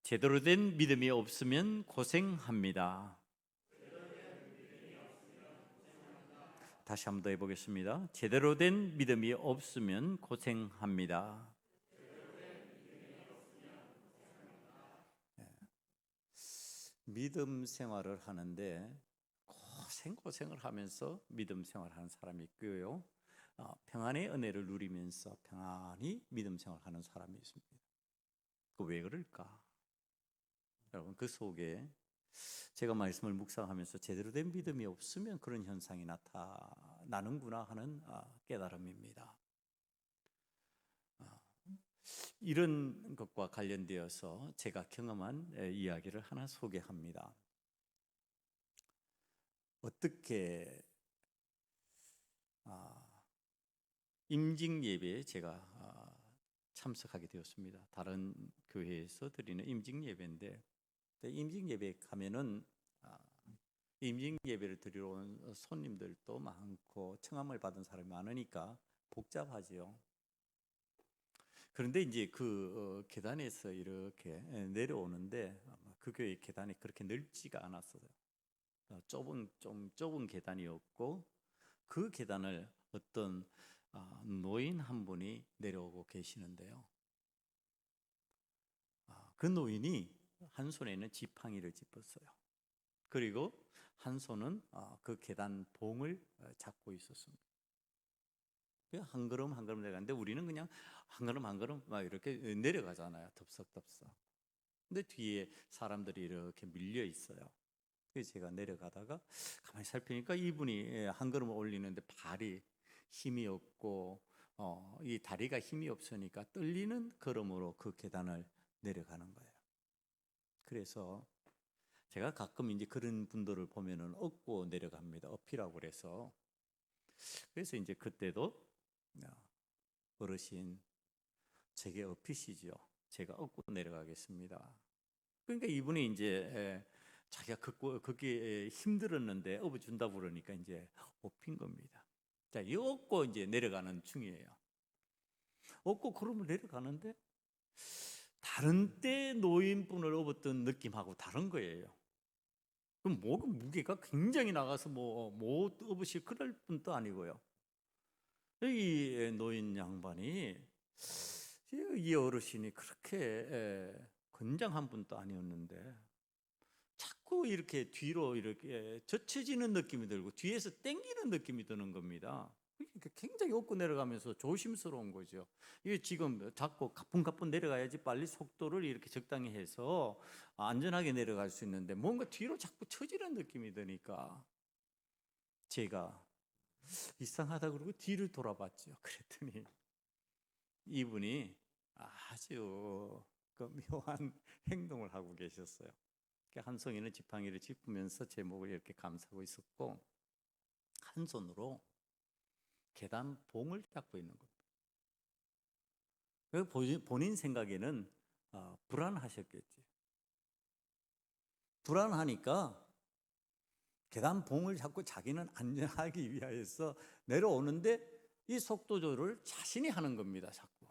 제대로 된 믿음이 없으면 고생합니다. 다시 한번 더 해보겠습니다. 제대로 된 믿음이 없으면 고생합니다. 믿음 생활을 하는데 고생을 하면서 믿음 생활하는 사람이 있고요. 평안의 은혜를 누리면서 평안히 믿음 생활하는 사람이 있습니다. 그 왜 그럴까? 여러분, 그 속에 제가 말씀을 묵상하면서 제대로 된 믿음이 없으면 그런 현상이 나타나는구나 하는 깨달음입니다. 이런 것과 관련되어서 제가 경험한 이야기를 하나 소개합니다. 어떻게 임직 예배에 제가 참석하게 되었습니다. 다른 교회에서 드리는 임직 예배인데, 임직 예배에 가면은 임직 예배를 드리러 온 손님들도 많고 청함을 받은 사람이 많으니까 복잡하지요. 그런데 이제 그 계단에서 이렇게 내려오는데 그 교회 계단이 그렇게 넓지가 않았어요. 좀 좁은 계단이었고, 그 계단을 어떤 노인 한 분이 내려오고 계시는데요. 그 노인이 한 손에는 지팡이를 짚었어요. 그리고 한 손은 그 계단 봉을 잡고 있었습니다. 한 걸음 한 걸음 내려가는데 우리는 그냥 한 걸음 한 걸음 막 이렇게 내려가잖아요. 덥석덥석. 근데 뒤에 사람들이 이렇게 밀려 있어요. 그래서 제가 내려가다가 가만히 살피니까 이분이 한 걸음을 올리는데 발이 힘이 없고 이 다리가 힘이 없으니까 떨리는 걸음으로 그 계단을 내려가는 거예요. 그래서 제가 가끔 이제 그런 분들을 보면은 업고 내려갑니다. 업이라고 그래서. 그래서 이제 그때도 어르신 제게 업히시죠. 제가 업고 내려가겠습니다. 그러니까 이분이 이제 자기가 걷기 힘들었는데 업어준다고 그러니까 이제 업힌 겁니다. 자, 이 업고 이제 내려가는 중이에요. 업고 그러면 내려가는데 다른 때 노인분을 업었던 느낌하고 다른 거예요. 그럼 무게가 굉장히 나가서 못 업으실 그럴 분도 아니고요. 이 노인 양반이 이 어르신이 그렇게 건장한 분도 아니었는데 자꾸 이렇게 뒤로 이렇게 젖혀지는 느낌이 들고 뒤에서 땡기는 느낌이 드는 겁니다. 굉장히 업고 내려가면서 조심스러운 거죠. 이게 지금 자꾸 가뿐가뿐 내려가야지 빨리 속도를 이렇게 적당히 해서 안전하게 내려갈 수 있는데 뭔가 뒤로 자꾸 처지는 느낌이 드니까 제가 이상하다 그러고 뒤를 돌아봤죠. 그랬더니 이분이 아주 그 묘한 행동을 하고 계셨어요. 한 손에는 지팡이를 짚으면서 제 목을 이렇게 감싸고 있었고 한 손으로 계단 봉을 잡고 있는 겁니다. 본인 생각에는 불안하셨겠지. 불안하니까 계단 봉을 잡고 자기는 안전하기 위하여서 내려오는데 이 속도 조절을 자신이 하는 겁니다. 자꾸.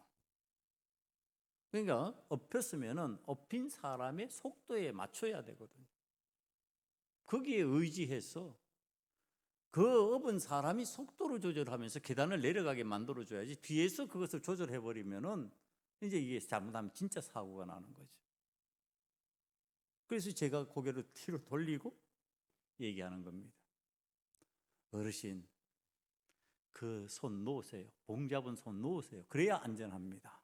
그러니까 업혔으면은 업힌 사람의 속도에 맞춰야 되거든요. 거기에 의지해서 그 업은 사람이 속도를 조절하면서 계단을 내려가게 만들어줘야지 뒤에서 그것을 조절해버리면은 이제 이게 잘못하면 진짜 사고가 나는 거죠. 그래서 제가 고개를 뒤로 돌리고 얘기하는 겁니다. 어르신, 그 손 놓으세요. 봉 잡은 손 놓으세요. 그래야 안전합니다.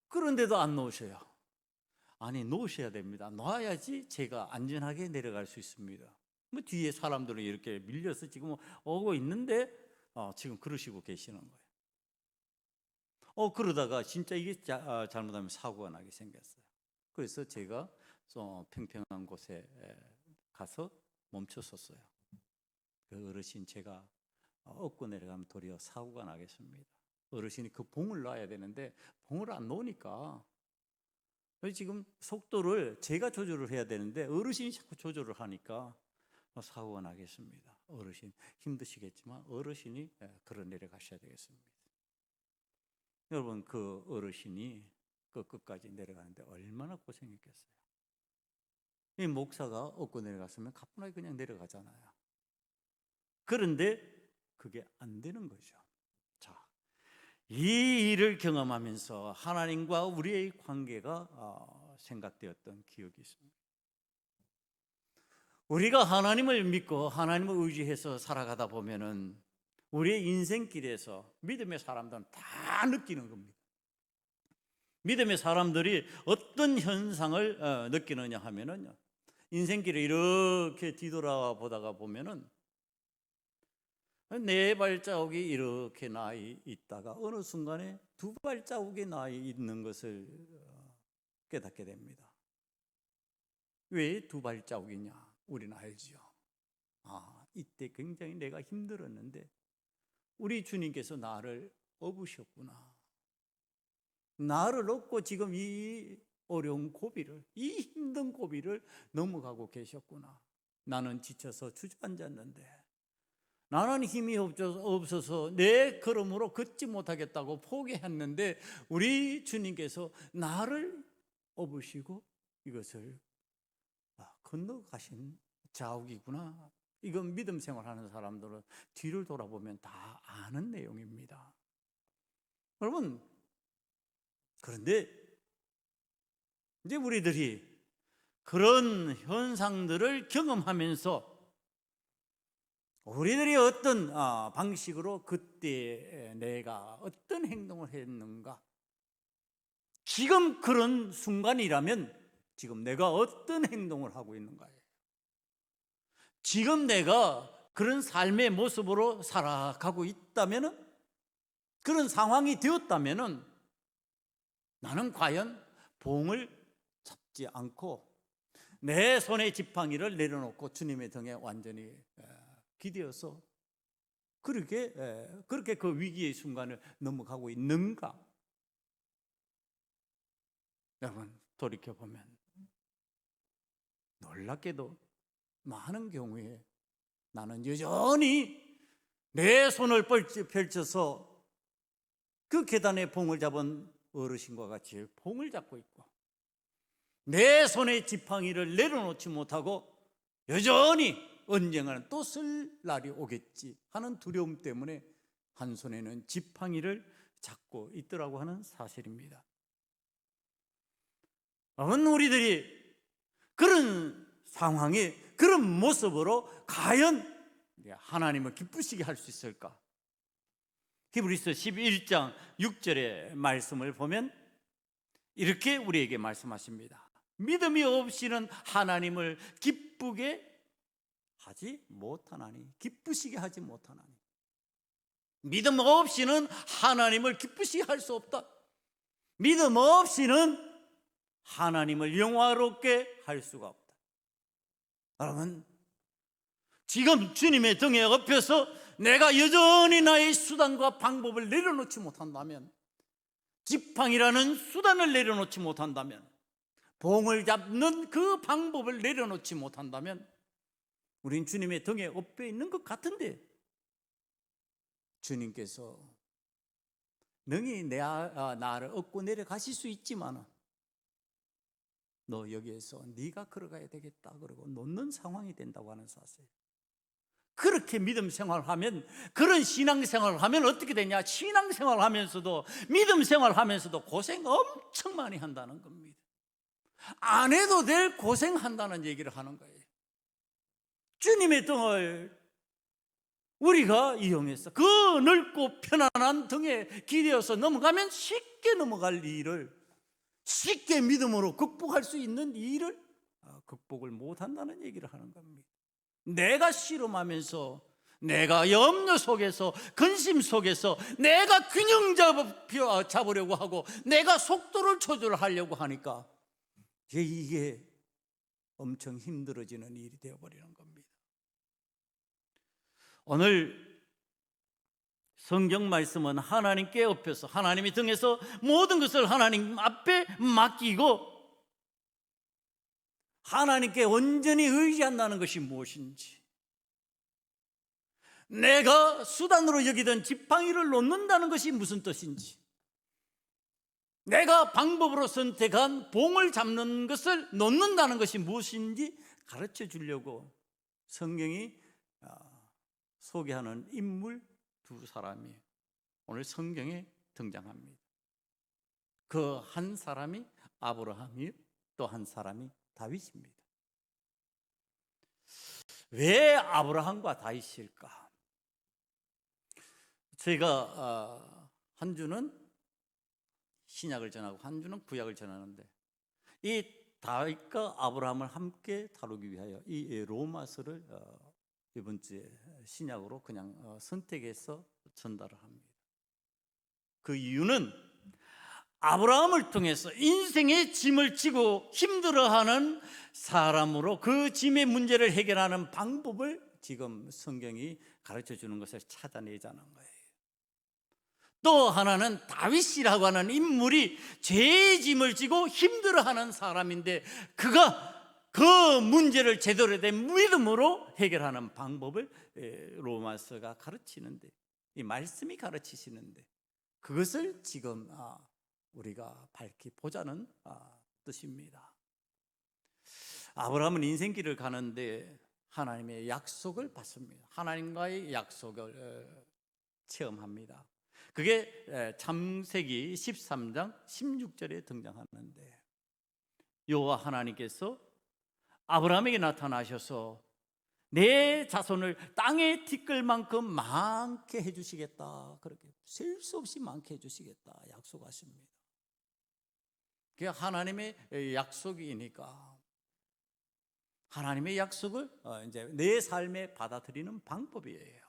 그런데도 안 놓으셔요. 아니, 놓으셔야 됩니다. 놔야지 제가 안전하게 내려갈 수 있습니다. 뭐 뒤에 사람들은 이렇게 밀려서 지금 오고 있는데 지금 그러시고 계시는 거예요. 그러다가 진짜 이게 잘못하면 사고가 나게 생겼어요. 그래서 제가 평평한 곳에 가서 멈췄었어요. 그 어르신 제가 업고 내려가면 도리어 사고가 나겠습니다. 어르신이 그 봉을 놔야 되는데 봉을 안 놓으니까 지금 속도를 제가 조절을 해야 되는데 어르신이 자꾸 조절을 하니까 사고가 나겠습니다. 어르신 힘드시겠지만 어르신이 걸어 내려가셔야 되겠습니다. 여러분, 그 어르신이 그 끝까지 내려가는데 얼마나 고생했겠어요. 이 목사가 업고 내려갔으면 가뿐하게 그냥 내려가잖아요. 그런데 그게 안 되는 거죠. 자, 이 일을 경험하면서 하나님과 우리의 관계가 생각되었던 기억이 있습니다. 우리가 하나님을 믿고 하나님을 의지해서 살아가다 보면은 우리의 인생길에서 믿음의 사람들은 다 느끼는 겁니다. 믿음의 사람들이 어떤 현상을 느끼느냐 하면은요, 인생길에 이렇게 뒤돌아보다가 보면은 네 발자국이 이렇게 나 있다가 어느 순간에 두 발자국이 나 있는 것을 깨닫게 됩니다. 왜 두 발자국이냐? 우리는 알지요. 이때 굉장히 내가 힘들었는데 우리 주님께서 나를 업으셨구나. 나를 업고 지금 이 어려운 고비를, 이 힘든 고비를 넘어가고 계셨구나. 나는 지쳐서 주저앉았는데, 나는 힘이 없어서 내 걸음으로 걷지 못하겠다고 포기했는데 우리 주님께서 나를 업으시고 이것을 건너가신 자욱이구나. 이건 믿음 생활하는 사람들은 뒤를 돌아보면 다 아는 내용입니다. 여러분, 그런데 이제 우리들이 그런 현상들을 경험하면서 우리들이 어떤 방식으로 그때 내가 어떤 행동을 했는가, 지금 그런 순간이라면 지금 내가 어떤 행동을 하고 있는가예요. 지금 내가 그런 삶의 모습으로 살아가고 있다면, 그런 상황이 되었다면 나는 과연 봉을 잡지 않고 내 손의 지팡이를 내려놓고 주님의 등에 완전히 기대어서 그렇게 그 위기의 순간을 넘어가고 있는가? 여러분, 돌이켜보면 놀랍게도 많은 경우에 나는 여전히 내 손을 펼쳐서 그 계단에 봉을 잡은 어르신과 같이 봉을 잡고 있고, 내 손에 지팡이를 내려놓지 못하고 여전히 언젠가는 또 쓸 날이 오겠지 하는 두려움 때문에 한 손에는 지팡이를 잡고 있더라고 하는 사실입니다. 우리들이 그런 상황에, 그런 모습으로 과연 하나님을 기쁘시게 할 수 있을까? 히브리서 11장 6절의 말씀을 보면 이렇게 우리에게 말씀하십니다. 믿음이 없이는 하나님을 기쁘게 하지 못하나니, 기쁘시게 하지 못하나니. 믿음 없이는 하나님을 기쁘시게 할 수 없다. 믿음 없이는 하나님을 영화롭게 할 수가 없다. 여러분, 지금 주님의 등에 업혀서 내가 여전히 나의 수단과 방법을 내려놓지 못한다면, 지팡이라는 수단을 내려놓지 못한다면, 봉을 잡는 그 방법을 내려놓지 못한다면 우린 주님의 등에 업혀 있는 것 같은데, 주님께서 능히 나를 업고 내려가실 수 있지만 너 여기에서 네가 걸어가야 되겠다 그러고 놓는 상황이 된다고 하는 사실. 그렇게 믿음 생활하면, 그런 신앙 생활하면 어떻게 되냐? 신앙 생활하면서도, 믿음 생활하면서도 고생 엄청 많이 한다는 겁니다. 안 해도 될 고생한다는 얘기를 하는 거예요. 주님의 등을 우리가 이용해서 그 넓고 편안한 등에 기대어서 넘어가면 쉽게 넘어갈 일을, 쉽게 믿음으로 극복할 수 있는 일을 극복을 못한다는 얘기를 하는 겁니다. 내가 씨름하면서, 내가 염려 속에서, 근심 속에서 내가 균형 잡으려고 하고 내가 속도를 조절하려고 하니까 이게 엄청 힘들어지는 일이 되어버리는 겁니다. 오늘 성경 말씀은 하나님께 업혀서 하나님의 등에서 모든 것을 하나님 앞에 맡기고 하나님께 온전히 의지한다는 것이 무엇인지, 내가 수단으로 여기던 지팡이를 놓는다는 것이 무슨 뜻인지, 내가 방법으로 선택한 봉을 잡는 것을 놓는다는 것이 무엇인지 가르쳐 주려고 성경이 소개하는 인물 두 사람이 오늘 성경에 등장합니다. 그 한 사람이 아브라함이요, 또 한 사람이 다윗입니다. 왜 아브라함과 다윗일까? 제가 한 주는 신약을 전하고 한 주는 구약을 전하는데, 이 다윗과 아브라함을 함께 다루기 위하여 이 로마서를 이번 주에 신약으로 그냥 선택해서 전달을 합니다. 그 이유는 아브라함을 통해서 인생의 짐을 지고 힘들어하는 사람으로 그 짐의 문제를 해결하는 방법을 지금 성경이 가르쳐 주는 것을 찾아내자는 거예요. 또 하나는 다윗이라고 하는 인물이 죄의 짐을 지고 힘들어하는 사람인데, 그가 그 문제를 제대로 된 믿음으로 해결하는 방법을 로마서가 가르치는데, 이 말씀이 가르치시는데, 그것을 지금 우리가 밝히 보자는 뜻입니다. 아브라함은 인생길을 가는데 하나님의 약속을 받습니다. 하나님과의 약속을 체험합니다. 그게 창세기 13장 16절에 등장하는데, 여호와 하나님께서 아브라함에게 나타나셔서 내 자손을 땅의 티끌만큼 많게 해주시겠다, 그렇게 셀 수 없이 많게 해주시겠다 약속하십니다. 그게 하나님의 약속이니까 하나님의 약속을 이제 내 삶에 받아들이는 방법이에요.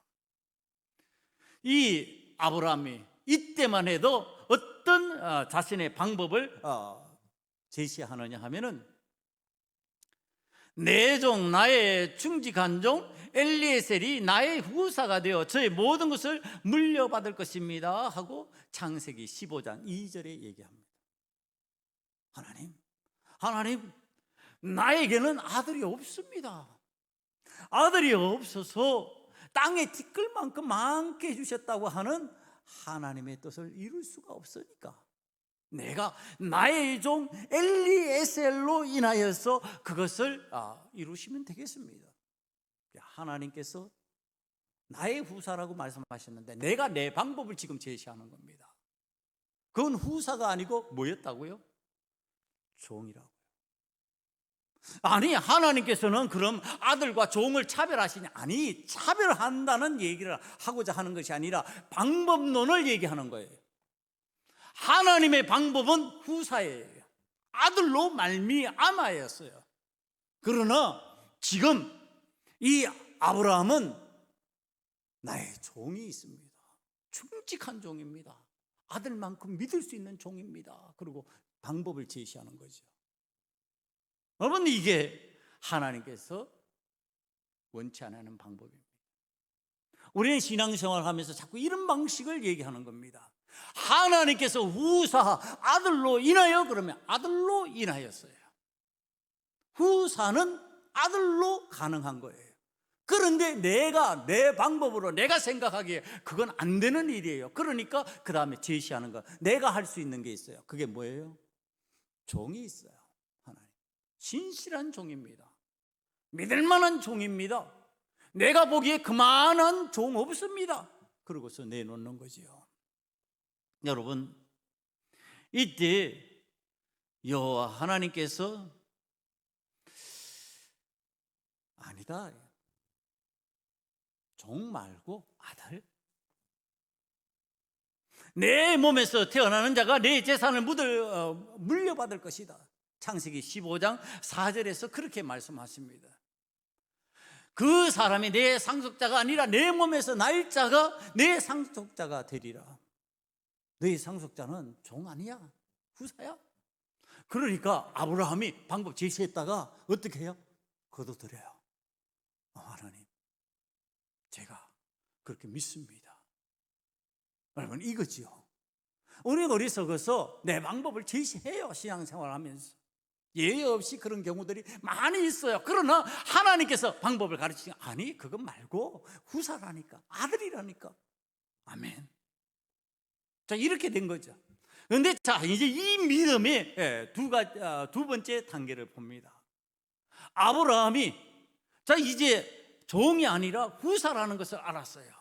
이 아브라함이 이때만 해도 어떤 자신의 방법을 제시하느냐 하면은, 내 종 나의 충직한 종 엘리에셀이 나의 후사가 되어 저의 모든 것을 물려받을 것입니다 하고 창세기 15장 2절에 얘기합니다. 하나님, 나에게는 아들이 없습니다. 아들이 없어서 땅의 티끌만큼 많게 해주셨다고 하는 하나님의 뜻을 이룰 수가 없으니까 내가 나의 종 엘리에셀로 인하여서 그것을 이루시면 되겠습니다. 하나님께서 나의 후사라고 말씀하셨는데 내가 내 방법을 지금 제시하는 겁니다. 그건 후사가 아니고 뭐였다고요? 종이라고요. 아니, 하나님께서는 그럼 아들과 종을 차별하시냐? 아니, 차별한다는 얘기를 하고자 하는 것이 아니라 방법론을 얘기하는 거예요. 하나님의 방법은 후사예요. 아들로 말미암아였어요. 그러나 지금 이 아브라함은 나의 종이 있습니다. 충직한 종입니다. 아들만큼 믿을 수 있는 종입니다. 그리고 방법을 제시하는 거죠. 여러분, 이게 하나님께서 원치 않는 방법입니다. 우리는 신앙생활을 하면서 자꾸 이런 방식을 얘기하는 겁니다. 하나님께서 후사 아들로 인하여, 그러면 아들로 인하였어요. 후사는 아들로 가능한 거예요. 그런데 내가 내 방법으로 내가 생각하기에 그건 안 되는 일이에요. 그러니까 그 다음에 제시하는 거, 내가 할 수 있는 게 있어요. 그게 뭐예요? 종이 있어요. 하나님 신실한 종입니다. 믿을 만한 종입니다. 내가 보기에 그만한 종 없습니다. 그러고서 내놓는 거지요. 여러분, 이때 여호와 하나님께서 아니다, 종 말고 아들, 내 몸에서 태어나는 자가 내 재산을 물려받을 것이다. 창세기 15장 4절에서 그렇게 말씀하십니다. 그 사람이 내 상속자가 아니라 내 몸에서 날 자가 내 상속자가 되리라. 너희 상속자는 종 아니야, 후사야. 그러니까 아브라함이 방법 제시했다가 어떻게 해요? 거둬들여요. 하나님, 제가 그렇게 믿습니다. 여러분, 이거지요. 우리가 어리석어서 내 방법을 제시해요. 신앙생활을 하면서 예의 없이 그런 경우들이 많이 있어요. 그러나 하나님께서 방법을 가르치시면, 아니, 그거 말고 후사라니까, 아들이라니까. 아멘. 자, 이렇게 된 거죠. 그런데 자, 이제 이 믿음의 두 번째 단계를 봅니다. 아브라함이 자, 이제 종이 아니라 후사라는 것을 알았어요.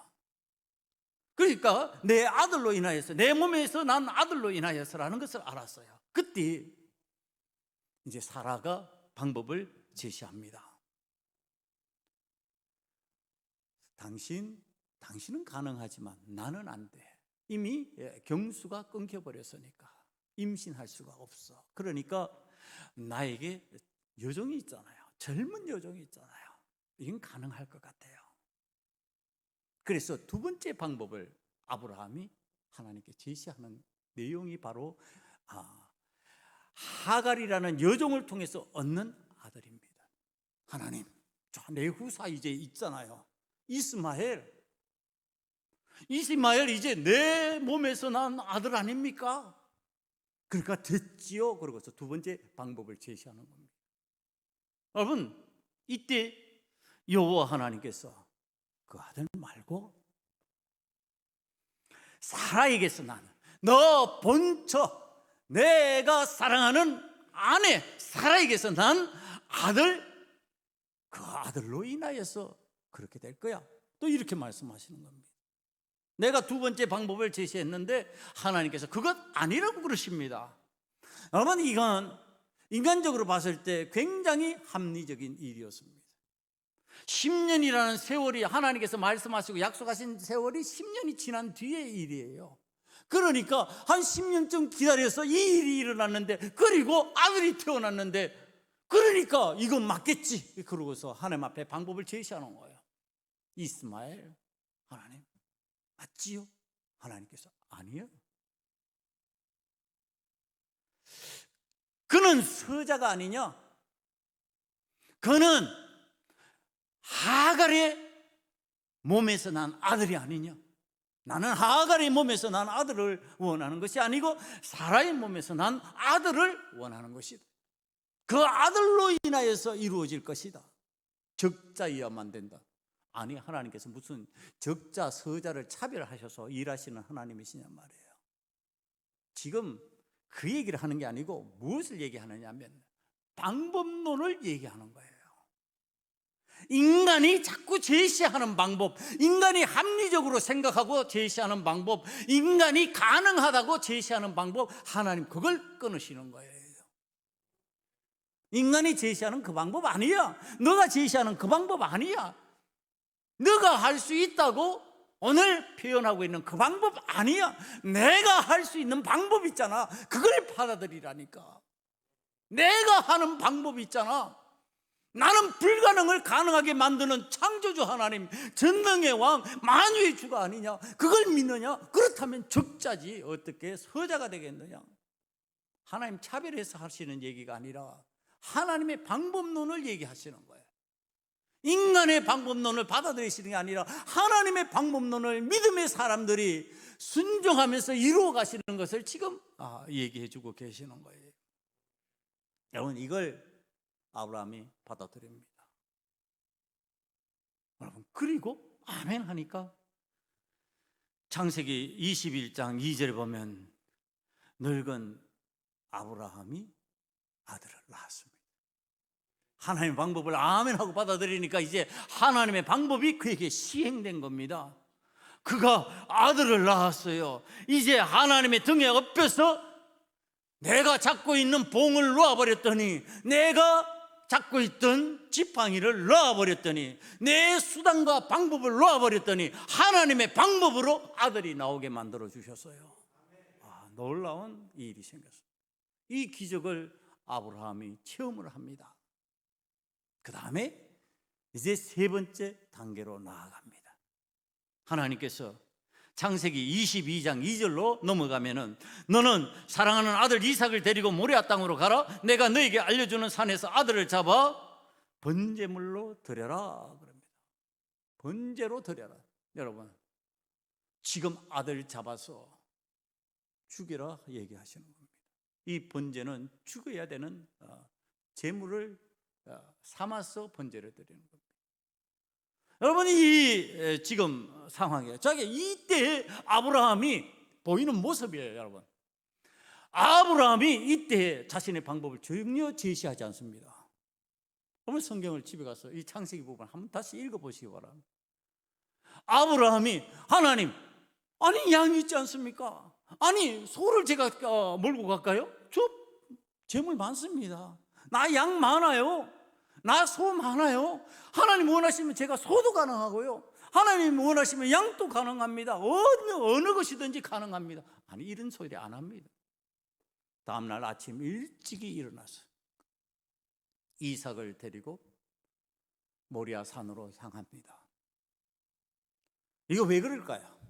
그러니까 내 아들로 인하여서, 내 몸에서 난 아들로 인하여서라는 것을 알았어요. 그때 이제 사라가 방법을 제시합니다. 당신은 가능하지만 나는 안 돼. 이미 경수가 끊겨버렸으니까 임신할 수가 없어. 그러니까 나에게 여종이 있잖아요. 젊은 여종이 있잖아요. 이건 가능할 것 같아요. 그래서 두 번째 방법을 아브라함이 하나님께 제시하는 내용이 바로 하갈이라는 여종을 통해서 얻는 아들입니다. 하나님, 내 후사 이제 있잖아요. 이스마엘 이제 내 몸에서 난 아들 아닙니까? 그러니까 됐지요. 그러고서 두 번째 방법을 제시하는 겁니다. 여러분, 이때 여호와 하나님께서 그 아들 말고 사라에게서 나는 너 본처 내가 사랑하는 아내 사라에게서 난 아들, 그 아들로 인하여서 그렇게 될 거야. 또 이렇게 말씀하시는 겁니다. 내가 두 번째 방법을 제시했는데 하나님께서 그것 아니라고 그러십니다. 여러분, 이건 인간적으로 봤을 때 굉장히 합리적인 일이었습니다. 10년이라는 세월이, 하나님께서 말씀하시고 약속하신 세월이 10년이 지난 뒤의 일이에요. 그러니까 한 10년쯤 기다려서 이 일이 일어났는데, 그리고 아들이 태어났는데, 그러니까 이건 맞겠지. 그러고서 하나님 앞에 방법을 제시하는 거예요. 이스마엘, 하나님 맞지요? 하나님께서 아니요. 그는 서자가 아니냐? 그는 하갈의 몸에서 난 아들이 아니냐? 나는 하갈의 몸에서 난 아들을 원하는 것이 아니고 사라의 몸에서 난 아들을 원하는 것이다. 그 아들로 인하여서 이루어질 것이다. 적자여야만 된다. 아니, 하나님께서 무슨 적자, 서자를 차별하셔서 일하시는 하나님이시냐 말이에요. 지금 그 얘기를 하는 게 아니고 무엇을 얘기하느냐 하면 방법론을 얘기하는 거예요. 인간이 자꾸 제시하는 방법, 인간이 합리적으로 생각하고 제시하는 방법, 인간이 가능하다고 제시하는 방법, 하나님 그걸 끊으시는 거예요. 인간이 제시하는 그 방법 아니야. 너가 제시하는 그 방법 아니야. 너가 할 수 있다고 오늘 표현하고 있는 그 방법 아니야. 내가 할 수 있는 방법 있잖아. 그걸 받아들이라니까. 내가 하는 방법이 있잖아. 나는 불가능을 가능하게 만드는 창조주 하나님, 전능의 왕, 만유의 주가 아니냐. 그걸 믿느냐? 그렇다면 적자지 어떻게 서자가 되겠느냐. 하나님 차별해서 하시는 얘기가 아니라 하나님의 방법론을 얘기하시는 거예요. 인간의 방법론을 받아들이시는 게 아니라 하나님의 방법론을 믿음의 사람들이 순종하면서 이루어 가시는 것을 지금 얘기해 주고 계시는 거예요. 여러분, 이걸 아브라함이 받아들입니다. 여러분, 그리고 아멘 하니까 창세기 21장 2절에 보면 늙은 아브라함이 아들을 낳았습니다. 하나님의 방법을 아멘 하고 받아들이니까 이제 하나님의 방법이 그에게 시행된 겁니다. 그가 아들을 낳았어요. 이제 하나님의 등에 엎여서 내가 잡고 있는 봉을 놓아버렸더니, 내가 잡고 있던 지팡이를 놓아버렸더니, 내 수단과 방법을 놓아버렸더니 하나님의 방법으로 아들이 나오게 만들어 주셨어요. 놀라운 일이 생겼습니다. 이 기적을 아브라함이 체험을 합니다. 그 다음에 이제 세 번째 단계로 나아갑니다. 하나님께서 창세기 22장 2절로 넘어가면은 너는 사랑하는 아들 이삭을 데리고 모리아 땅으로 가라. 내가 너에게 알려주는 산에서 아들을 잡아 번제물로 드려라 그럽니다. 번제로 드려라. 여러분, 지금 아들 잡아서 죽여라 얘기하시는 겁니다. 이 번제는 죽어야 되는 제물을 삼아서 번제를 드리는 겁니다. 여러분, 이 지금 상황이에요. 이때 아브라함이 보이는 모습이에요. 여러분, 아브라함이 이때 자신의 방법을 전혀 제시하지 않습니다. 그러면 성경을 집에 가서 이 창세기 부분 한번 다시 읽어보시기 바랍니다. 아브라함이 하나님, 아니 양이 있지 않습니까? 아니 소를 제가 몰고 갈까요? 저 재물 많습니다. 나 양 많아요. 나 소 많아요. 하나님 원하시면 제가 소도 가능하고요. 하나님 원하시면 양도 가능합니다. 어느 것이든지 가능합니다. 아니 이런 소리 안 합니다. 다음날 아침 일찍이 일어나서 이삭을 데리고 모리아 산으로 향합니다. 이거 왜 그럴까요?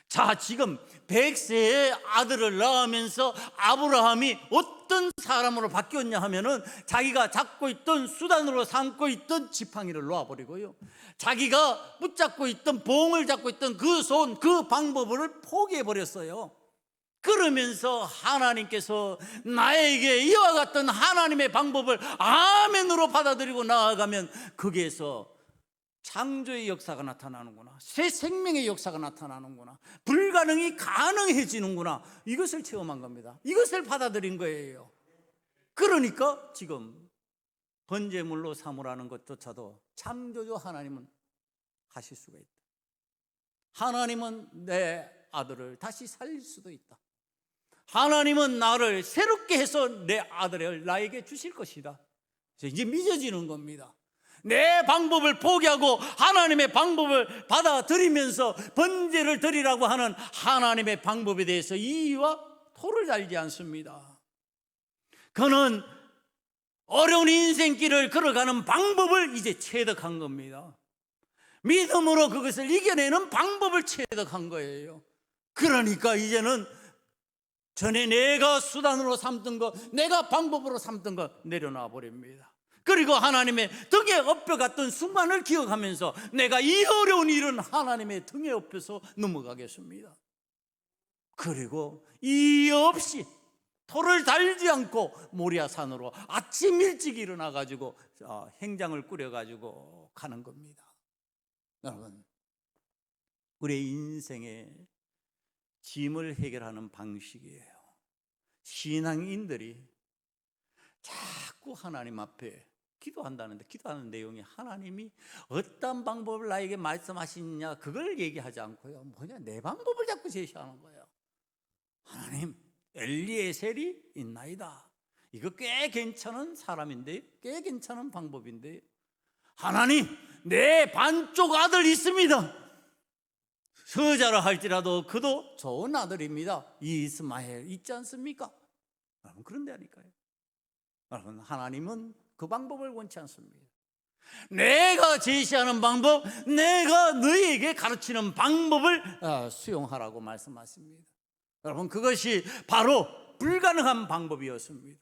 자, 지금 100세의 아들을 낳으면서 아브라함이 어떤 사람으로 바뀌었냐 하면은 자기가 잡고 있던 수단으로 삼고 있던 지팡이를 놓아버리고요, 자기가 붙잡고 있던 봉을 잡고 있던 그 손, 그 방법을 포기해버렸어요. 그러면서 하나님께서 나에게 이와 같은 하나님의 방법을 아멘으로 받아들이고 나아가면 거기에서 창조의 역사가 나타나는구나, 새 생명의 역사가 나타나는구나, 불가능이 가능해지는구나, 이것을 체험한 겁니다. 이것을 받아들인 거예요. 그러니까 지금 번제물로 삼으라는 것조차도 창조주 하나님은 하실 수가 있다. 하나님은 내 아들을 다시 살릴 수도 있다. 하나님은 나를 새롭게 해서 내 아들을 나에게 주실 것이다. 이제 믿어지는 겁니다. 내 방법을 포기하고 하나님의 방법을 받아들이면서 번제를 드리라고 하는 하나님의 방법에 대해서 이와 토를 달지 않습니다. 그는 어려운 인생길을 걸어가는 방법을 이제 체득한 겁니다. 믿음으로 그것을 이겨내는 방법을 체득한 거예요. 그러니까 이제는 전에 내가 수단으로 삼던 것, 내가 방법으로 삼던 것 내려놔 버립니다. 그리고 하나님의 등에 업혀갔던 순간을 기억하면서 내가 이 어려운 일은 하나님의 등에 업혀서 넘어가겠습니다. 그리고 이의 없이 토를 달지 않고 모리아산으로 아침 일찍 일어나가지고 행장을 꾸려가지고 가는 겁니다. 여러분, 우리의 인생의 짐을 해결하는 방식이에요. 신앙인들이 자꾸 하나님 앞에 기도한다는데, 기도하는 내용이 하나님이 어떤 방법을 나에게 말씀하시느냐 그걸 얘기하지 않고요, 내 방법을 자꾸 제시하는 거예요. 하나님, 엘리에셀이 있나이다. 이거 꽤 괜찮은 사람인데, 꽤 괜찮은 방법인데, 하나님, 내 반쪽 아들 있습니다. 서자라 할지라도 그도 좋은 아들입니다. 이스마엘 있지 않습니까? 여러분, 그런데니까요. 여러분, 하나님은 그 방법을 원치 않습니다. 내가 제시하는 방법, 내가 너희에게 가르치는 방법을 수용하라고 말씀하십니다. 여러분, 그것이 바로 불가능한 방법이었습니다.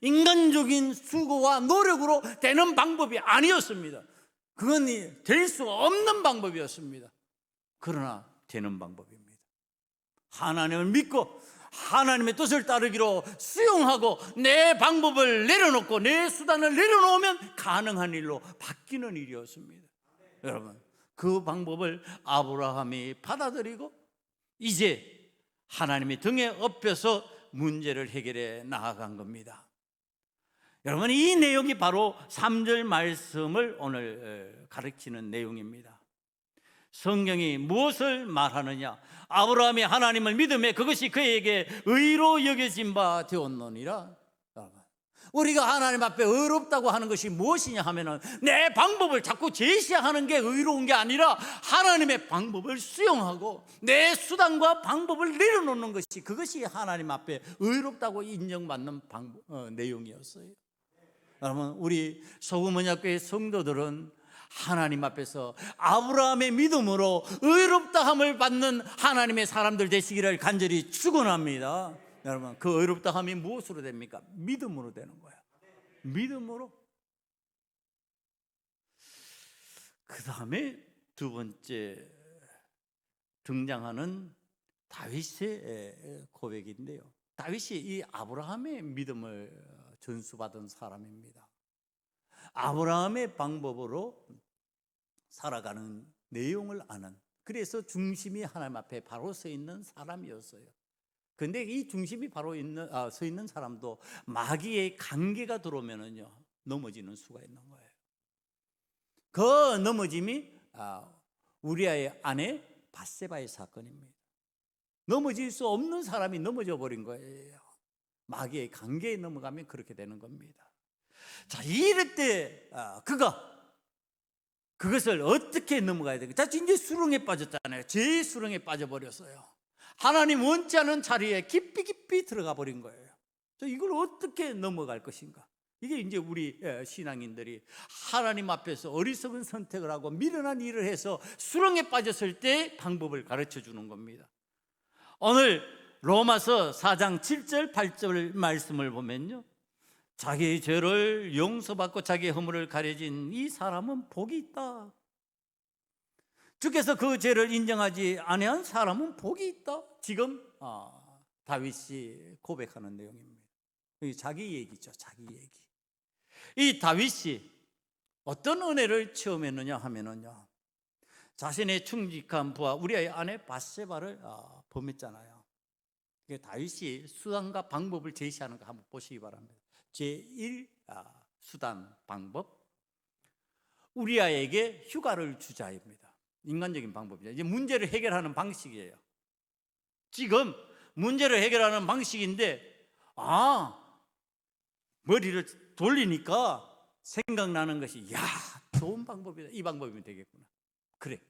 인간적인 수고와 노력으로 되는 방법이 아니었습니다. 그건 될 수 없는 방법이었습니다. 그러나 되는 방법입니다. 하나님을 믿고 하나님의 뜻을 따르기로 수용하고 내 방법을 내려놓고 내 수단을 내려놓으면 가능한 일로 바뀌는 일이었습니다. 여러분, 그 방법을 아브라함이 받아들이고 이제 하나님의 등에 업혀서 문제를 해결해 나아간 겁니다. 여러분, 이 내용이 바로 3절 말씀을 오늘 가르치는 내용입니다. 성경이 무엇을 말하느냐? 아브라함이 하나님을 믿음에 그것이 그에게 의로 여겨진 바 되었느니라. 우리가 하나님 앞에 의롭다고 하는 것이 무엇이냐 하면은 내 방법을 자꾸 제시하는 게 의로운 게 아니라 하나님의 방법을 수용하고 내 수단과 방법을 내려놓는 것이, 그것이 하나님 앞에 의롭다고 인정받는 내용이었어요. 여러분, 우리 소금언약교회 성도들은 하나님 앞에서 아브라함의 믿음으로 의롭다함을 받는 하나님의 사람들 되시기를 간절히 축원합니다. 여러분, 그 의롭다함이 무엇으로 됩니까? 믿음으로 되는 거예요. 믿음으로. 그 다음에 두 번째 등장하는 다윗의 고백인데요, 다윗이 이 아브라함의 믿음을 전수받은 사람입니다. 아브라함의 방법으로 살아가는 내용을 아는, 그래서 중심이 하나님 앞에 바로 서 있는 사람이었어요. 근데 이 중심이 바로 서 있는 사람도 마귀의 관계가 들어오면은요 넘어지는 수가 있는 거예요. 그 넘어짐이 우리아의 아내 밧세바의 사건입니다. 넘어질 수 없는 사람이 넘어져 버린 거예요. 마귀의 관계에 넘어가면 그렇게 되는 겁니다. 자, 이럴 때 그가 그것을 어떻게 넘어가야 되겠다? 자, 이제 수렁에 빠졌잖아요. 제 수렁에 빠져버렸어요. 하나님 원치 않은 자리에 깊이 들어가 버린 거예요. 자, 이걸 어떻게 넘어갈 것인가? 이게 이제 우리 신앙인들이 하나님 앞에서 어리석은 선택을 하고 미련한 일을 해서 수렁에 빠졌을 때 방법을 가르쳐 주는 겁니다. 오늘 로마서 4장 7절 8절 말씀을 보면요, 자기의 죄를 용서받고 자기의 허물을 가려진 이 사람은 복이 있다. 주께서 그 죄를 인정하지 아니한 사람은 복이 있다. 지금 다윗이 고백하는 내용입니다. 자기 얘기죠. 자기 얘기. 이 다윗이 어떤 은혜를 체험했느냐 하면은요, 자신의 충직한 부하 우리아의 아내 밧세바를 범했잖아요. 다윗이 수단과 방법을 제시하는 거 한번 보시기 바랍니다. 제1 수단 방법, 우리아에게 휴가를 주자입니다. 인간적인 방법이죠. 이제 문제를 해결하는 방식이에요. 지금 문제를 해결하는 방식인데 머리를 돌리니까 생각나는 것이 좋은 방법이다. 이 방법이면 되겠구나. 그래,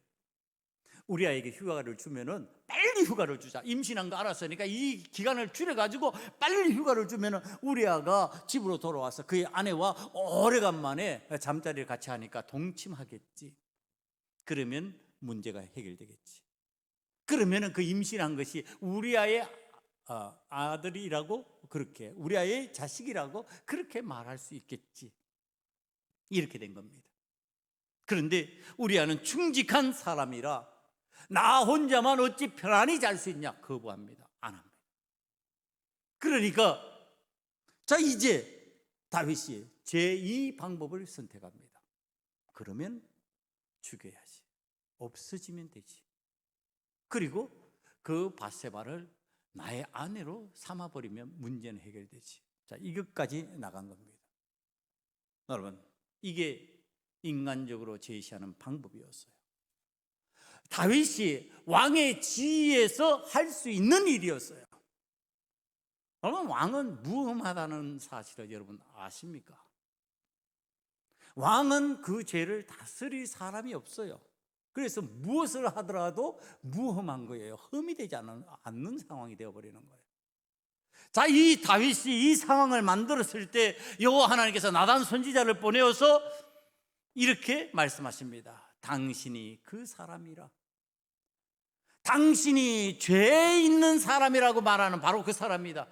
우리아에게 휴가를 주면은 빨리 휴가를 주자. 임신한 거 알았으니까 이 기간을 줄여가지고 빨리 휴가를 주면은 우리아가 집으로 돌아와서 그의 아내와 오래간만에 잠자리를 같이 하니까 동침하겠지. 그러면 문제가 해결되겠지. 그러면은 그 임신한 것이 우리아의 아들이라고, 그렇게 우리아의 자식이라고 그렇게 말할 수 있겠지. 이렇게 된 겁니다. 그런데 우리아는 충직한 사람이라 나 혼자만 어찌 편안히 잘 수 있냐 거부합니다. 안 합니다. 그러니까 자, 이제 다윗이 제2 방법을 선택합니다. 그러면 죽여야지. 없어지면 되지. 그리고 그 밧세바를 나의 아내로 삼아버리면 문제는 해결되지. 자, 이것까지 나간 겁니다. 여러분, 이게 인간적으로 제시하는 방법이었어요. 다윗이 왕의 지위에서 할 수 있는 일이었어요. 여러분, 왕은 무험하다는 사실을 여러분 아십니까? 왕은 그 죄를 다스릴 사람이 없어요. 그래서 무엇을 하더라도 무험한 거예요. 흠이 되지 않는 상황이 되어버리는 거예요. 자, 이 다윗이 이 상황을 만들었을 때 여호와 하나님께서 나단 선지자를 보내어서 이렇게 말씀하십니다. 당신이 그 사람이라. 당신이 죄 있는 사람이라고 말하는 바로 그 사람이다.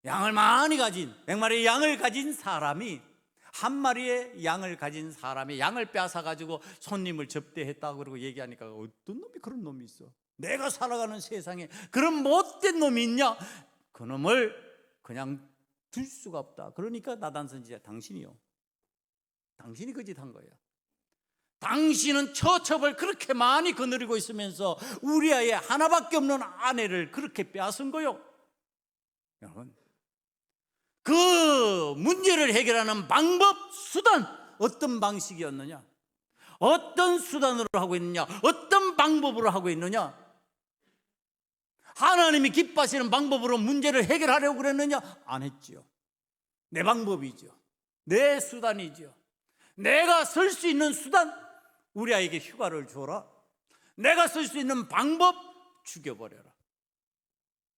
양을 많이 가진, 100마리의 양을 가진 사람이, 한 마리의 양을 가진 사람이 양을 빼앗아가지고 손님을 접대했다고 그러고 얘기하니까 어떤 놈이 그런 놈이 있어? 내가 살아가는 세상에 그런 못된 놈이 있냐? 그 놈을 그냥 둘 수가 없다. 그러니까 나단 선지자, 당신이요, 당신이 그 짓 한 거예요. 당신은 처첩을 그렇게 많이 거느리고 있으면서 우리아의 하나밖에 없는 아내를 그렇게 빼앗은 거요. 여러분, 그 문제를 해결하는 방법, 수단, 어떤 방식이었느냐? 어떤 수단으로 하고 있느냐? 어떤 방법으로 하고 있느냐? 하나님이 기뻐하시는 방법으로 문제를 해결하려고 그랬느냐? 안 했지요. 내 방법이죠. 내 수단이죠. 내가 쓸 수 있는 수단, 우리 아이에게 휴가를 줘라. 내가 쓸 수 있는 방법, 죽여버려라.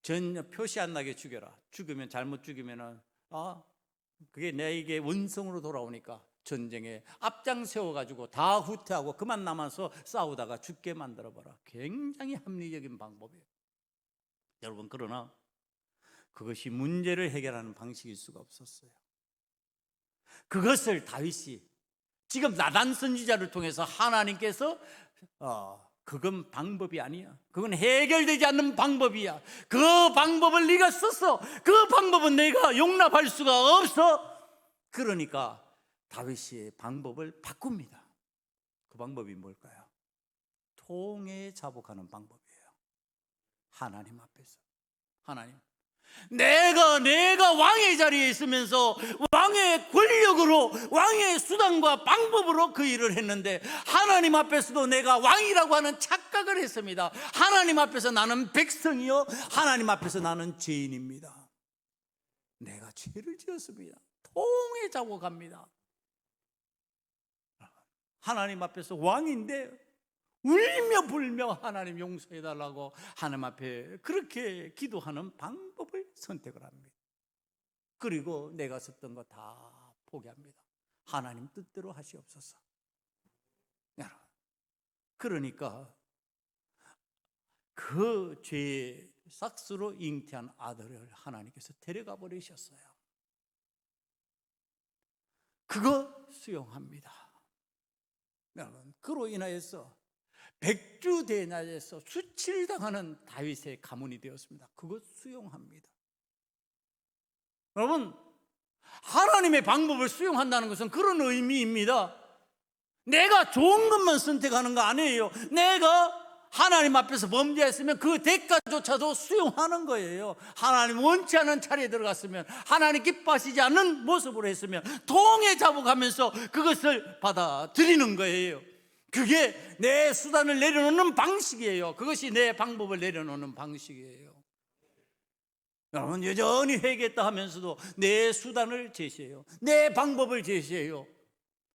전혀 표시 안 나게 죽여라. 죽으면, 잘못 죽이면은 그게 내게 원성으로 돌아오니까 전쟁에 앞장 세워가지고 다 후퇴하고 그만 남아서 싸우다가 죽게 만들어봐라. 굉장히 합리적인 방법이에요. 여러분, 그러나 그것이 문제를 해결하는 방식일 수가 없었어요. 그것을 다윗이 지금 나단 선지자를 통해서 하나님께서 그건 방법이 아니야. 그건 해결되지 않는 방법이야. 그 방법을 네가 썼어. 그 방법은 내가 용납할 수가 없어. 그러니까 다윗이 방법을 바꿉니다. 그 방법이 뭘까요? 통해 자복하는 방법이에요. 하나님 앞에서. 하나님, 내가 왕의 자리에 있으면서 왕의 권력으로, 왕의 수단과 방법으로 그 일을 했는데 하나님 앞에서도 내가 왕이라고 하는 착각을 했습니다. 하나님 앞에서 나는 백성이요, 하나님 앞에서 나는 죄인입니다. 내가 죄를 지었습니다. 통해 자고 갑니다. 하나님 앞에서 왕인데 울며 불며 하나님 용서해달라고 하나님 앞에 그렇게 기도하는 방법을 선택을 합니다. 그리고 내가 썼던 거 다 포기합니다. 하나님 뜻대로 하시옵소서. 여러분, 그러니까 그 죄의 삭스로 잉태한 아들을 하나님께서 데려가 버리셨어요. 그거 수용합니다. 여러분, 그로 인하여서 백주대낮에서 수칠당하는 다윗의 가문이 되었습니다. 그것 수용합니다. 여러분, 하나님의 방법을 수용한다는 것은 그런 의미입니다. 내가 좋은 것만 선택하는 거 아니에요. 내가 하나님 앞에서 범죄했으면 그 대가조차도 수용하는 거예요. 하나님 원치 않은 자리에 들어갔으면, 하나님 기뻐하시지 않는 모습으로 했으면 통에 잡아가면서 그것을 받아들이는 거예요. 그게 내 수단을 내려놓는 방식이에요. 그것이 내 방법을 내려놓는 방식이에요. 여러분, 여전히 회개했다 하면서도 내 수단을 제시해요. 내 방법을 제시해요.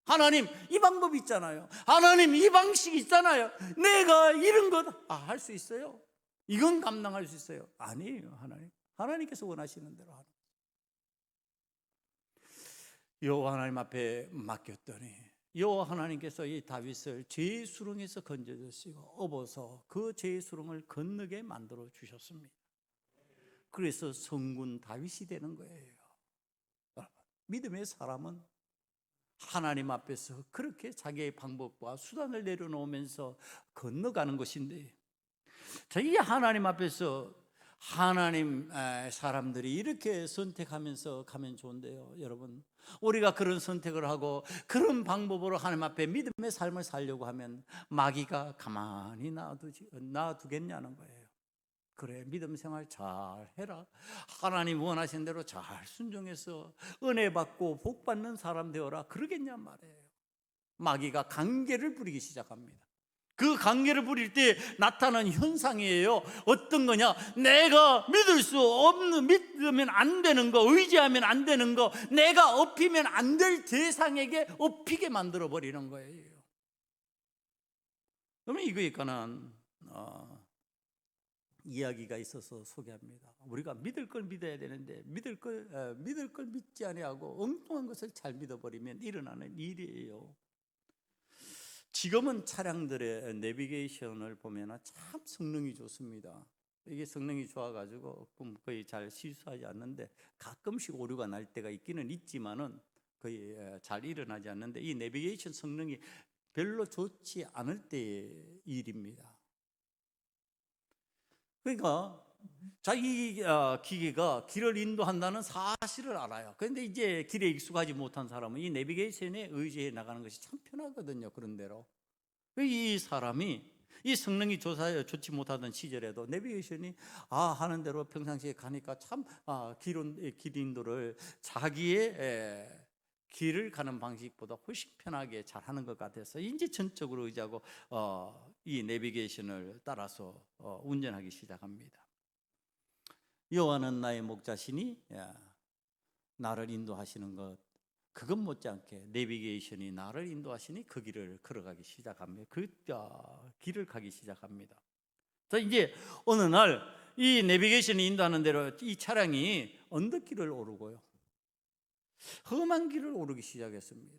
하나님, 이 방법 있잖아요. 하나님, 이 방식 있잖아요. 내가 이런 것 할 수 있어요? 이건 감당할 수 있어요? 아니에요. 하나님께서 원하시는 대로 하는 거예요. 여호와 하나님 앞에 맡겼더니 여호와 하나님께서 이 다윗을 죄의 수렁에서 건져주시고 업어서 그 죄의 수렁을 건너게 만들어 주셨습니다. 그래서 성군 다윗이 되는 거예요. 믿음의 사람은 하나님 앞에서 그렇게 자기의 방법과 수단을 내려놓으면서 건너가는 것인데, 이 하나님 앞에서 하나님 사람들이 이렇게 선택하면서 가면 좋은데요. 여러분, 우리가 그런 선택을 하고 그런 방법으로 하나님 앞에 믿음의 삶을 살려고 하면 마귀가 가만히 놔두겠냐는 거예요. 그래, 믿음 생활 잘 해라, 하나님 원하신 대로 잘 순종해서 은혜 받고 복 받는 사람 되어라, 그러겠냔 말이에요. 마귀가 관계를 부리기 시작합니다. 그 관계를 부릴 때 나타나는 현상이에요. 어떤 거냐? 내가 믿을 수 없는, 믿으면 안 되는 거, 의지하면 안 되는 거, 내가 업히면 안 될 대상에게 업히게 만들어 버리는 거예요. 그러면 이거에 관한 이야기가 있어서 소개합니다. 우리가 믿을 걸 믿어야 되는데 믿을 걸 믿지 아니하고 엉뚱한 것을 잘 믿어버리면 일어나는 일이에요. 지금은 차량들의 내비게이션을 보면 참 성능이 좋습니다. 이게 성능이 좋아가지고 거의 잘 실수하지 않는데, 가끔씩 오류가 날 때가 있기는 있지만은 거의 잘 일어나지 않는데, 이 내비게이션 성능이 별로 좋지 않을 때의 일입니다. 그러니까 자기 기계가 길을 인도한다는 사실을 알아요. 그런데 이제 길에 익숙하지 못한 사람은 이 내비게이션에 의지해 나가는 것이 참 편하거든요. 그런 대로 이 사람이 이 성능이 좋지 못하던 시절에도 내비게이션이 하는 대로 평상시에 가니까 참 길 인도를 자기의 길을 가는 방식보다 훨씬 편하게 잘하는 것 같아서 이제 전적으로 의지하고 이 내비게이션을 따라서 운전하기 시작합니다. 여호와는 나의 목자시니 나를 인도하시는 것, 그것 못지않게 내비게이션이 나를 인도하시니 그 길을 걸어가기 시작합니다. 그 길을 가기 시작합니다. 자, 이제 어느 날 이 내비게이션이 인도하는 대로 이 차량이 언덕길을 오르고요, 험한 길을 오르기 시작했습니다.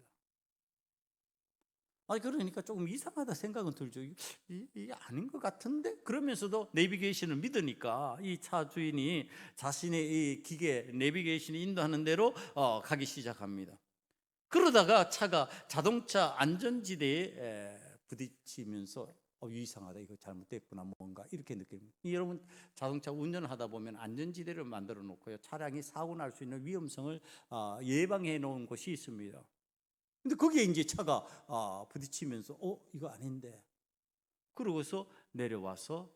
그러니까 조금 이상하다 생각은 들죠. 이게 아닌 것 같은데? 그러면서도 내비게이션을 믿으니까 이 차 주인이 자신의 이 기계 내비게이션이 인도하는 대로 가기 시작합니다. 그러다가 차가 자동차 안전지대에 부딪히면서 이상하다, 이거 잘못됐구나, 뭔가 이렇게 느낍니다. 여러분, 자동차 운전을 하다 보면 안전지대를 만들어 놓고요, 차량이 사고 날 수 있는 위험성을 예방해 놓은 곳이 있습니다. 근데 거기에 이제 차가 부딪히면서 이거 아닌데, 그러고서 내려와서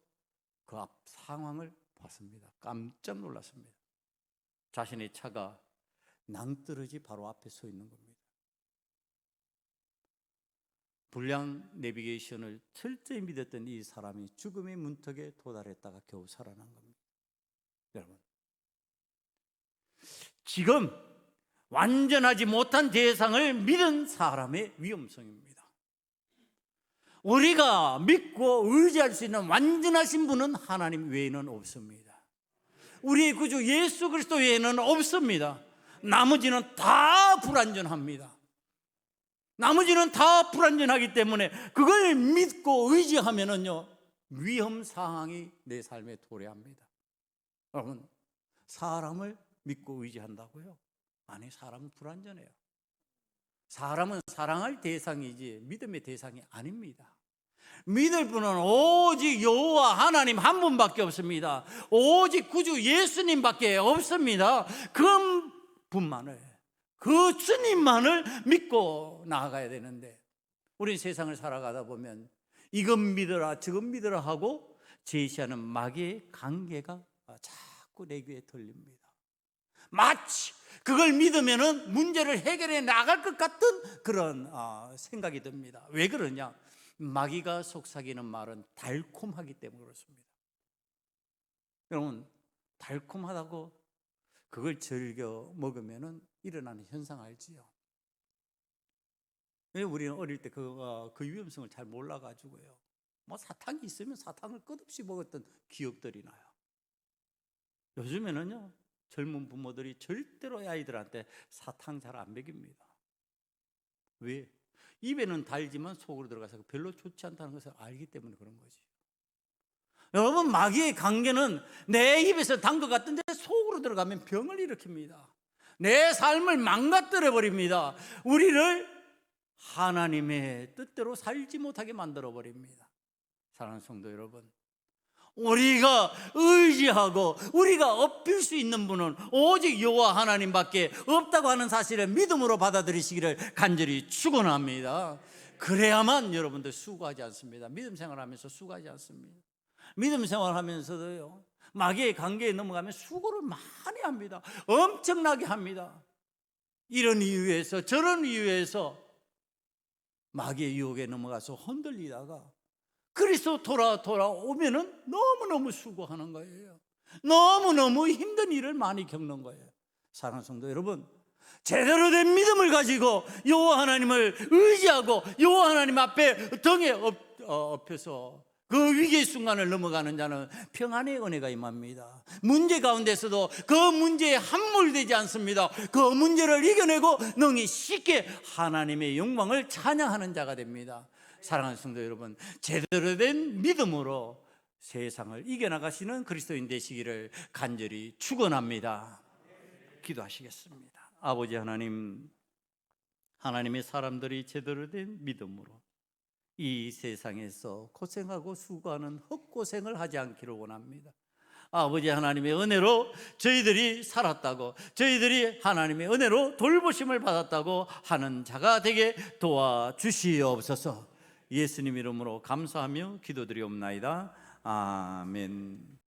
그 앞 상황을 봤습니다. 깜짝 놀랐습니다. 자신의 차가 낭떠러지 바로 앞에 서 있는 겁니다. 불량 내비게이션을 철저히 믿었던 이 사람이 죽음의 문턱에 도달했다가 겨우 살아난 겁니다. 여러분, 지금 완전하지 못한 대상을 믿은 사람의 위험성입니다. 우리가 믿고 의지할 수 있는 완전하신 분은 하나님 외에는 없습니다. 우리의 구주 예수 그리스도 외에는 없습니다. 나머지는 다 불완전합니다. 나머지는 다 불완전하기 때문에 그걸 믿고 의지하면은요, 위험 상황이 내 삶에 도래합니다. 여러분, 사람을 믿고 의지한다고요? 아니, 사람은 불완전해요. 사람은 사랑할 대상이지 믿음의 대상이 아닙니다. 믿을 분은 오직 여호와 하나님 한 분밖에 없습니다. 오직 구주 예수님밖에 없습니다. 그분만을, 그 주님만을 믿고 나아가야 되는데, 우리 세상을 살아가다 보면 이건 믿어라 저건 믿어라 하고 제시하는 마귀의 관계가 자꾸 내 귀에 들립니다. 마치 그걸 믿으면 문제를 해결해 나갈 것 같은 그런 생각이 듭니다. 왜 그러냐? 마귀가 속삭이는 말은 달콤하기 때문에 그렇습니다. 여러분, 달콤하다고 그걸 즐겨 먹으면 일어나는 현상 알지요? 왜 우리는 어릴 때 그 위험성을 잘 몰라가지고요, 뭐 사탕이 있으면 사탕을 끝없이 먹었던 기억들이 나요. 요즘에는요, 젊은 부모들이 절대로 아이들한테 사탕 잘 안 먹입니다. 왜? 입에는 달지만 속으로 들어가서 별로 좋지 않다는 것을 알기 때문에 그런 거지. 여러분, 마귀의 관계는 내 입에서 단 것 같은데 속으로 들어가면 병을 일으킵니다. 내 삶을 망가뜨려 버립니다. 우리를 하나님의 뜻대로 살지 못하게 만들어 버립니다. 사랑하는 성도 여러분, 우리가 의지하고 우리가 엎을 수 있는 분은 오직 여호와 하나님밖에 없다고 하는 사실을 믿음으로 받아들이시기를 간절히 축원합니다. 그래야만 여러분들 수고하지 않습니다. 믿음 생활하면서 수고하지 않습니다. 믿음 생활하면서도요, 마귀의 관계에 넘어가면 수고를 많이 합니다. 엄청나게 합니다. 이런 이유에서 저런 이유에서 마귀의 유혹에 넘어가서 흔들리다가 그리스도 돌아오면은 너무너무 수고하는 거예요. 너무너무 힘든 일을 많이 겪는 거예요. 사랑하는 성도 여러분, 제대로 된 믿음을 가지고 여호와 하나님을 의지하고 여호와 하나님 앞에 등에 엎혀서 그 위기의 순간을 넘어가는 자는 평안의 은혜가 임합니다. 문제 가운데서도 그 문제에 함몰되지 않습니다. 그 문제를 이겨내고 능히 쉽게 하나님의 영광을 찬양하는 자가 됩니다. 사랑하는 성도 여러분, 제대로 된 믿음으로 세상을 이겨나가시는 그리스도인 되시기를 간절히 축원합니다. 기도하시겠습니다. 아버지 하나님, 하나님의 사람들이 제대로 된 믿음으로 이 세상에서 고생하고 수고하는 헛고생을 하지 않기를 원합니다. 아버지 하나님의 은혜로 저희들이 살았다고, 저희들이 하나님의 은혜로 돌보심을 받았다고 하는 자가 되게 도와주시옵소서. 예수님 이름으로 감사하며 기도드리옵나이다. 아멘.